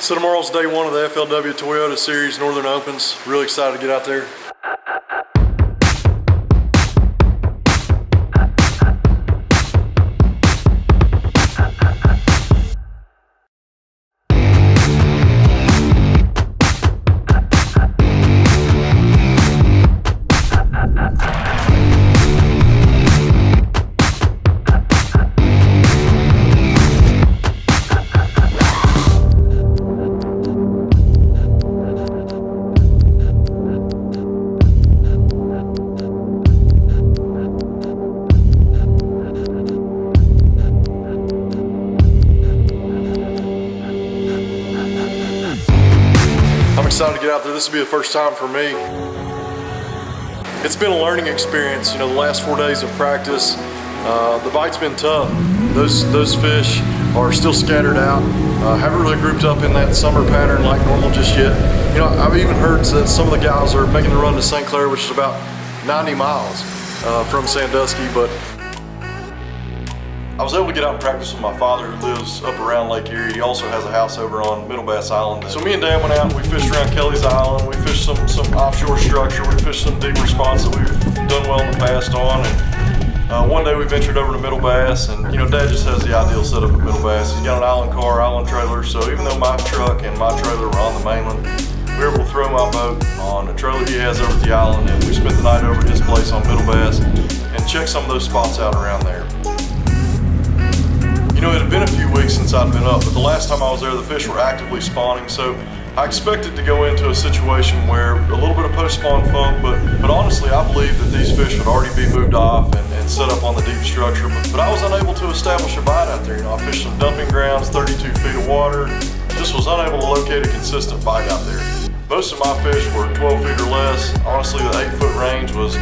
So tomorrow's day one of the FLW Toyota Series Northern Opens. Really excited to get out there. I'm excited to get out there. This will be the first time for me. It's been a learning experience, you know, the last 4 days of practice. The bite's been tough. Those fish are still scattered out. Haven't really grouped up in that summer pattern like normal just yet. You know, I've even heard that some of the guys are making the run to St. Clair, which is about 90 miles from Sandusky, but I was able to get out and practice with my father who lives up around Lake Erie. He also has a house over on Middle Bass Island. So me and Dad went out and we fished around Kelly's Island. We fished some offshore structure. We fished some deeper spots that we've done well in the past on. And one day we ventured over to Middle Bass, and you know, Dad just has the ideal setup at Middle Bass. He's got an island car, island trailer, so even though my truck and my trailer were on the mainland, we were able to throw my boat on a trailer he has over at the island, and we spent the night over at his place on Middle Bass and checked some of those spots out around there. You know, it had been a few weeks since I'd been up, but the last time I was there, the fish were actively spawning, so I expected to go into a situation where a little bit of post-spawn funk, but honestly, I believe that these fish would already be moved off and set up on the deep structure, but I was unable to establish a bite out there. You know, I fished some dumping grounds, 32 feet of water, just was unable to locate a consistent bite out there. Most of my fish were 12 feet or less. Honestly, the 8-foot range was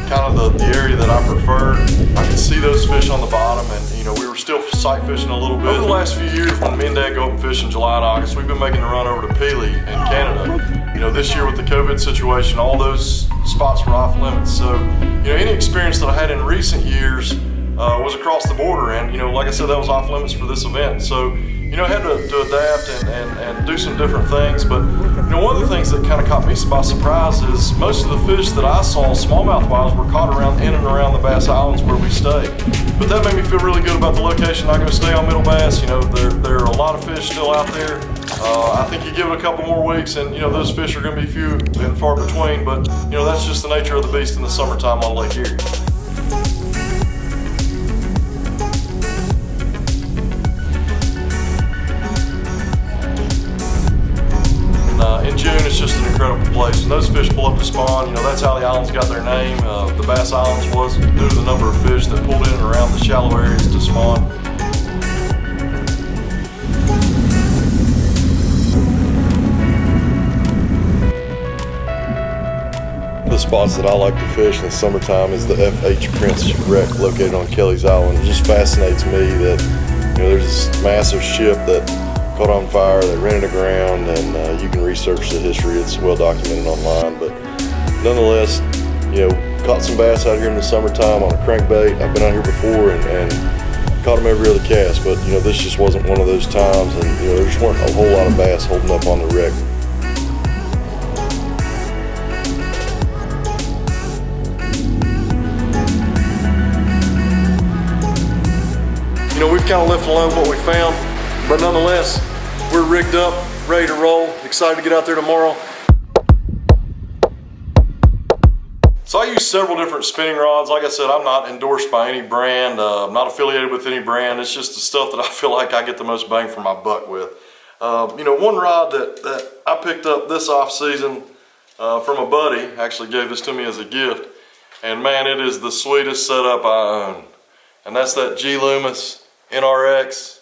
kind of the area that I preferred. I could see those fish on the bottom, and you know, we were still sight fishing a little bit. Over the last few years, when me and Dad go up and fish in July and August, we've been making the run over to Pelee in Canada. You know, this year with the COVID situation, all those spots were off limits. So, you know, any experience that I had in recent years was across the border, and you know, like I said, that was off limits for this event. So, you know, I had to adapt and do some different things, but you know, one of the things that kind of caught me by surprise is most of the fish that I saw, smallmouth wise, were caught in and around the Bass Islands where we stay. But that made me feel really good about the location. I'm going to stay on Middle Bass. You know, there are a lot of fish still out there. I think you give it a couple more weeks and you know, those fish are going to be few and far between, but you know, that's just the nature of the beast in the summertime on Lake Erie. In June, it's just an incredible place. And those fish pull up to spawn. You know, that's how the islands got their name. The Bass Islands was due to the number of fish that pulled in and around the shallow areas to spawn. The spots that I like to fish in the summertime is the F.H. Prince wreck located on Kelly's Island. It just fascinates me that, you know, there's this massive ship that caught on fire, they ran it aground, and you can research the history. It's well documented online, but nonetheless, you know, caught some bass out here in the summertime on a crankbait. I've been out here before and caught them every other cast, but you know, this just wasn't one of those times, and you know, there just weren't a whole lot of bass holding up on the wreck. You know, we've kind of left alone what we found, but nonetheless, we're rigged up, ready to roll, excited to get out there tomorrow. So I use several different spinning rods. Like I said, I'm not endorsed by any brand. I'm not affiliated with any brand. It's just the stuff that I feel like I get the most bang for my buck with. You know, one rod that I picked up this off season from a buddy, actually gave this to me as a gift. And man, it is the sweetest setup I own. And that's that G Loomis NRX.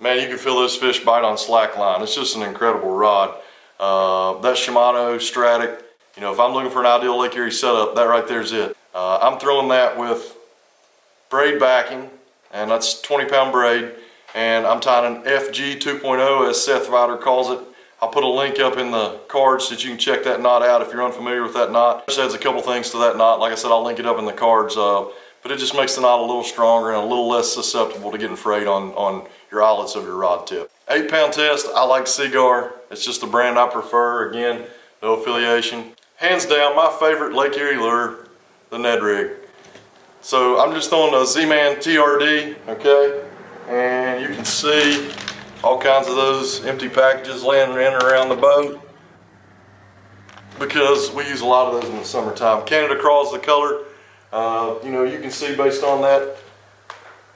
Man, you can feel those fish bite on slack line. It's just an incredible rod. That Shimano Stratic, you know, if I'm looking for an ideal Lake Erie setup, that right there is it. I'm throwing that with braid backing, and that's 20-pound braid, and I'm tying an FG 2.0 as Seth Ryder calls it. I'll put a link up in the cards so that you can check that knot out if you're unfamiliar with that knot. It just adds a couple things to that knot. Like I said, I'll link it up in the cards, but it just makes the knot a little stronger and a little less susceptible to getting frayed on your eyelets of your rod tip. 8-pound test, I like Seagar. It's just a brand I prefer. Again, no affiliation. Hands down, my favorite Lake Erie lure, the Ned Rig. So I'm just throwing a Z-Man TRD, okay? And you can see all kinds of those empty packages laying in and around the boat because we use a lot of those in the summertime. Canada Craw's the color. You know, you can see based on that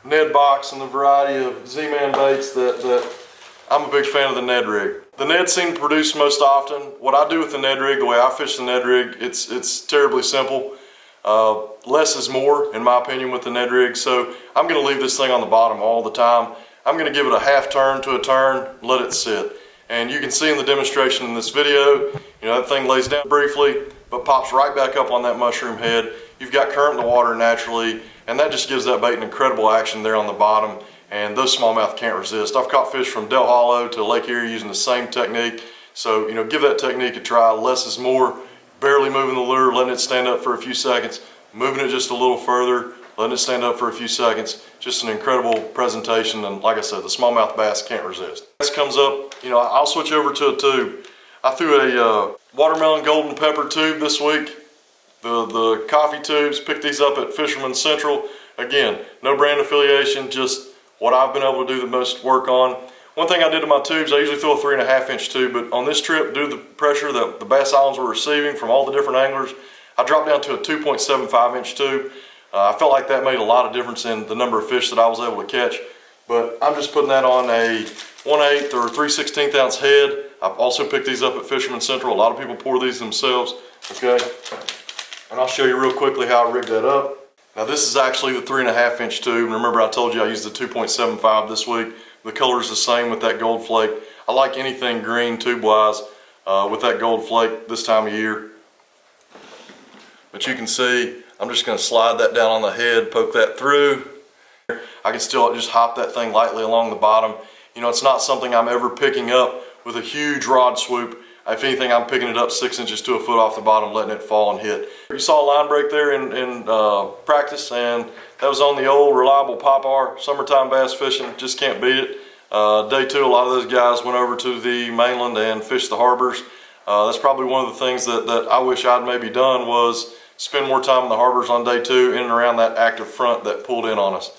Ned box and the variety of Z-Man baits that I'm a big fan of the Ned Rig. The Ned seem to produce most often. What I do with the Ned Rig, the way I fish the Ned Rig, it's terribly simple. Less is more, in my opinion, with the Ned Rig. So I'm going to leave this thing on the bottom all the time. I'm going to give it a half turn to a turn, let it sit. And you can see in the demonstration in this video, you know, that thing lays down briefly, but pops right back up on that mushroom head. You've got current in the water naturally, and that just gives that bait an incredible action there on the bottom, and those smallmouth can't resist. I've caught fish from Del Hollow to Lake Erie using the same technique. So, you know, give that technique a try. Less is more. Barely moving the lure, letting it stand up for a few seconds, moving it just a little further, letting it stand up for a few seconds. Just an incredible presentation, and like I said, the smallmouth bass can't resist. This comes up, you know, I'll switch over to a tube. I threw a watermelon golden pepper tube this week. The coffee tubes, picked these up at Fisherman Central. Again, no brand affiliation, just what I've been able to do the most work on. One thing I did to my tubes, I usually throw a 3.5-inch tube, but on this trip, due to the pressure that the Bass Islands were receiving from all the different anglers, I dropped down to a 2.75-inch tube. I felt like that made a lot of difference in the number of fish that I was able to catch, but I'm just putting that on a 1/8 or 3/16 ounce head. I've also picked these up at Fisherman Central. A lot of people pour these themselves, okay? And I'll show you real quickly how I rigged that up. Now this is actually the 3.5-inch tube. Remember I told you I used the 2.75 this week. The color is the same with that gold flake. I like anything green tube-wise with that gold flake this time of year. But you can see, I'm just gonna slide that down on the head, poke that through. I can still just hop that thing lightly along the bottom. You know, it's not something I'm ever picking up with a huge rod swoop. If anything, I'm picking it up 6 inches to a foot off the bottom, letting it fall and hit. You saw a line break there in practice, and that was on the old reliable Pop-R. Summertime bass fishing, just can't beat it. Day 2, a lot of those guys went over to the mainland and fished the harbors. That's probably one of the things that I wish I'd maybe done, was spend more time in the harbors on day 2 in and around that active front that pulled in on us.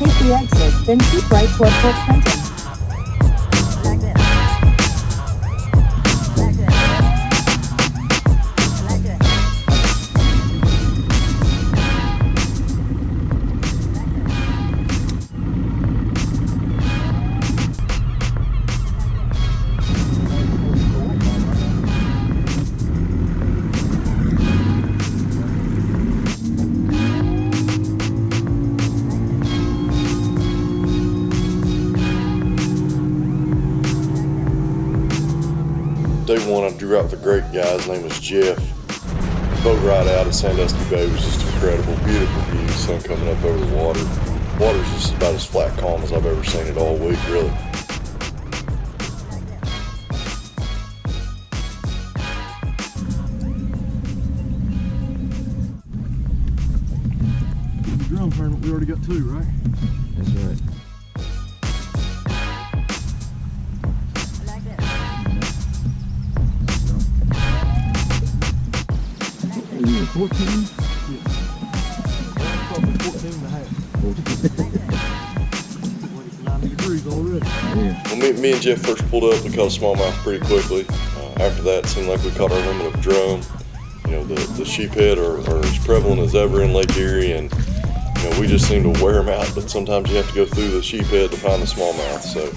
Take the exit, then keep right toward Fort Clinton. Day 1, I drew out the great guy. His name was Jeff. Boat ride out at Sandusky Bay was just incredible. Beautiful view, sun coming up over the water. Water's just about as flat calm as I've ever seen it all week, really. The drum tournament, we already got 2, right? That's right. 14? Yeah. Probably 14 and a half. 90 degrees already. Yeah. Well, me and Jeff first pulled up, we caught a smallmouth pretty quickly. After that, it seemed like we caught our limit of drum. You know, the sheephead are as prevalent as ever in Lake Erie, and you know, we just seem to wear them out, but sometimes you have to go through the sheephead to find the smallmouth. So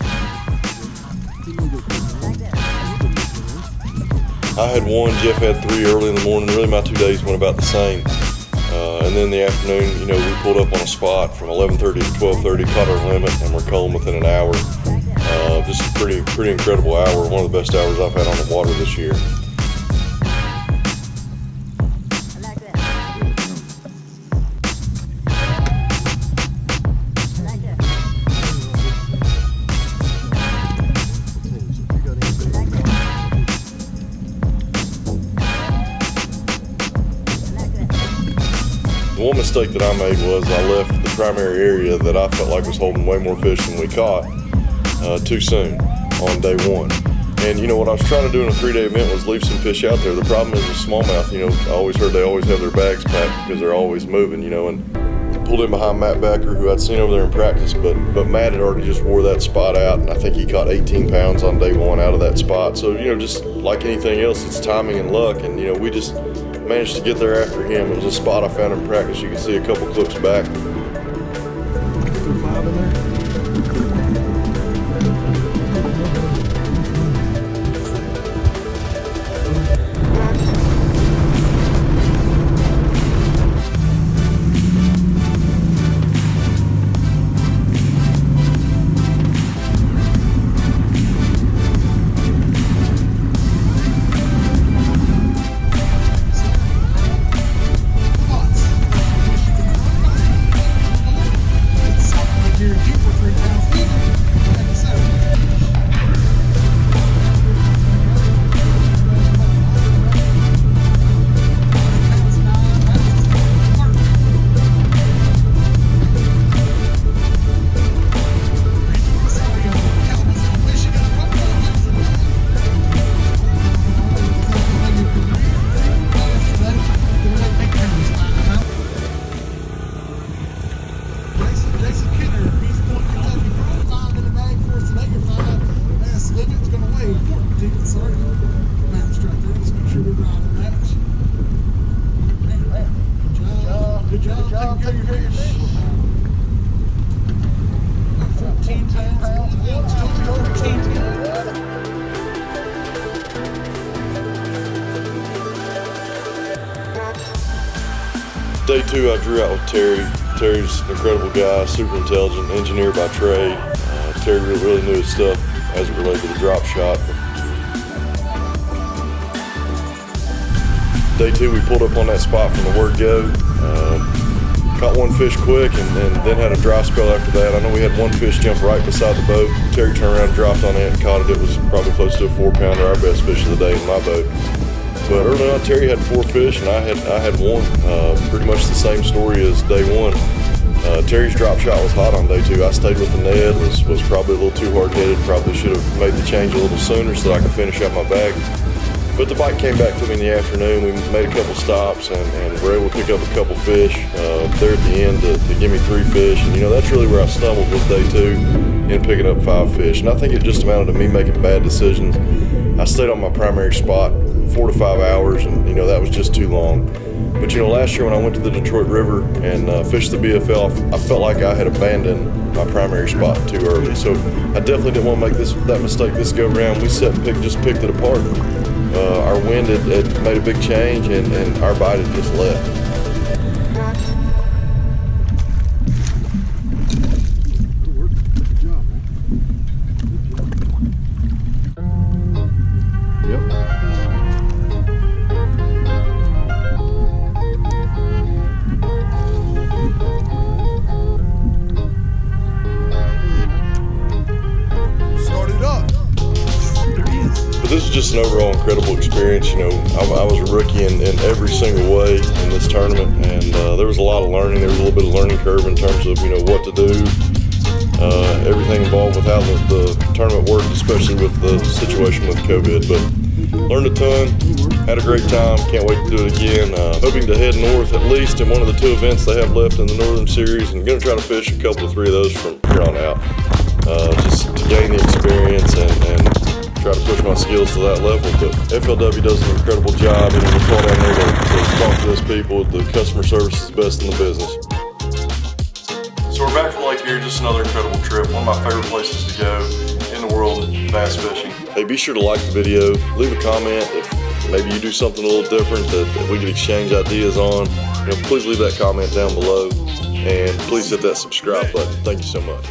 I had 1, Jeff had 3 early in the morning. Really my 2 days went about the same. And then in the afternoon, you know, we pulled up on a spot from 11:30 to 12:30, caught our limit, and we're culling within an hour. Just a pretty incredible hour, one of the best hours I've had on the water this year. The one mistake that I made was I left the primary area that I felt like was holding way more fish than we caught too soon on day one. And you know what I was trying to do in a 3-day event was leave some fish out there. The problem is with smallmouth, you know, I always heard they always have their bags packed because they're always moving, you know, and pulled in behind Matt Backer, who I'd seen over there in practice, but Matt had already just wore that spot out, and I think he caught 18 pounds on day one out of that spot. So, you know, just like anything else, it's timing and luck, and you know, we just managed to get there after him. It was a spot I found in practice. You can see a couple clips back. Good job. Take your fish. 14 pounds. Day two, I drew out with Terry. Terry's an incredible guy, super intelligent, engineer by trade. Terry really knew his stuff as it related to the drop shot. Day two, we pulled up on that spot from the word go. Caught one fish quick and then had a dry spell after that. I know we had one fish jump right beside the boat. Terry turned around and dropped on it and caught it. It was probably close to a 4-pounder, our best fish of the day in my boat. But early on, Terry had 4 fish and I had one. Pretty much the same story as day one. Terry's drop shot was hot on day two. I stayed with the Ned, was probably a little too hard-headed. Probably should have made the change a little sooner so that I could finish out my bag. But the bite came back to me in the afternoon. We made a couple stops and were able to pick up a couple fish there at the end to give me 3 fish. And you know, that's really where I stumbled with day two in picking up 5 fish. And I think it just amounted to me making bad decisions. I stayed on my primary spot 4 to 5 hours, and you know, that was just too long. But you know, last year when I went to the Detroit River and fished the BFL, I felt like I had abandoned my primary spot too early. So I definitely didn't want to make that mistake this go around. We sat and just picked it apart. Our wind had made a big change, and our bite had just left. Good job, man. Good job. Start it up. There he is. But this was just an overall incredible experience. You know, I was a rookie in every single way in this tournament, and there was a lot of learning. There was a little bit of learning curve in terms of, you know, what to do, everything involved with how the tournament worked, especially with the situation with COVID. But learned a ton, had a great time, can't wait to do it again. Hoping to head north at least in one of the 2 events they have left in the Northern Series, and going to try to fish a couple of 3 of those from here on out, just to gain the experience and try to push my skills to that level. But FLW does an incredible job, and when you call down there to talk to those people, the customer service is best in the business. So we're back from Lake Erie, just another incredible trip. One of my favorite places to go in the world, bass fishing. Hey, be sure to like the video, leave a comment if maybe you do something a little different that we could exchange ideas on. You know, please leave that comment down below, and please hit that subscribe button. Thank you so much.